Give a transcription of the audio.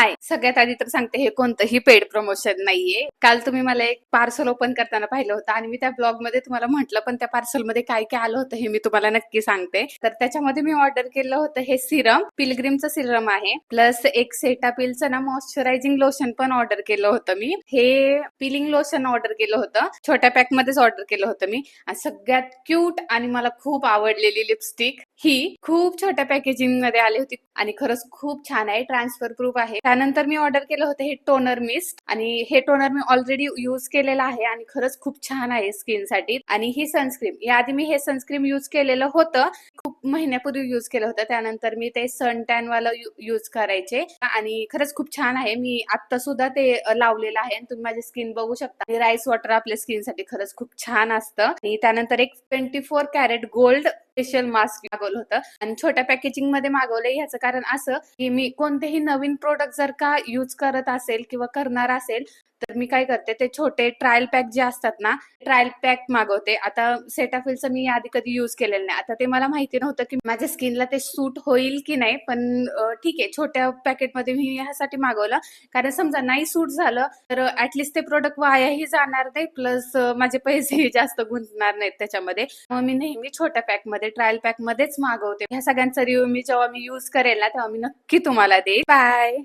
हाय, सगळ्यात आधी तर सांगते हे कोणतंही पेड प्रमोशन नाहीये. काल तुम्ही मला एक पार्सल ओपन करताना पाहिलं होतं आणि मी त्या ब्लॉगमध्ये तुम्हाला म्हटलं, पण त्या पार्सलमध्ये काय काय आलं होतं हे मी तुम्हाला नक्की सांगते. तर त्याच्यामध्ये मी ऑर्डर केलं होतं हे सिरम, पिलग्रिमचं सिरम आहे. प्लस एक सेटापिलचं ना मॉइश्चरायझिंग लोशन पण ऑर्डर केलं होतं मी. हे पिलिंग लोशन ऑर्डर केलं होतं. छोट्या पॅकमध्येच ऑर्डर केलं होतं मी. आणि सगळ्यात क्यूट आणि मला खूप आवडलेली लिपस्टिक ही खूप छोट्या पॅकेजिंग मध्ये आली होती आणि खरंच खूप छान आहे. ट्रान्सफर प्रूफ आहे. त्यानंतर मी ऑर्डर केलं होतं हे टोनर मिस्ट आणि हे टोनर मी ऑलरेडी युज केलेलं आहे आणि खरंच खूप छान आहे स्किनसाठी. आणि ही सनस्क्रीम, याआधी मी हे सनस्क्रीम युज केलेलं होतं, खूप महिन्यापूर्वी युज केलं होतं. त्यानंतर मी ते सन टॅन वाला युज करायचे आणि खरंच खूप छान आहे. मी आता सुद्धा ते लावलेलं आहे आणि तुम्ही माझी स्किन बघू शकता. राईस वॉटर आपल्या स्किनसाठी खरंच खूप छान असतं. आणि त्यानंतर एक 24 कॅरेट गोल्ड फेशियल मास्क मागवलं होतं आणि छोट्या पॅकेजिंग मध्ये मागवलंय. ह्याचं कारण असं की मी कोणतेही नवीन प्रोडक्ट जर का युज करत असेल किंवा करणार असेल तर मी काय करते, ते छोटे ट्रायल पॅक जे असतात ना, ट्रायल पॅक मागवते. आता सेटाफिलचं मी आधी कधी युज केलेलं नाही. आता ते मला माहिती नव्हतं की माझ्या स्किनला ते सूट होईल की नाही, पण ठीक आहे, छोट्या पॅकेटमध्ये मी ह्यासाठी मागवलं. कारण समजा नाही सूट झालं तर ऍटलिस्ट ते प्रोडक्ट वायाही जाणार नाही, प्लस माझे पैसेही जास्त गुंतणार नाहीत त्याच्यामध्ये. मग मी नेहमी छोट्या पॅकमध्ये, ट्रायल पॅक मध्येच मागवते. ह्या सगळ्यांचा रिव्ह्यू मी जेव्हा मी युज करेल ना तेव्हा मी नक्की तुम्हाला देईन. बाय.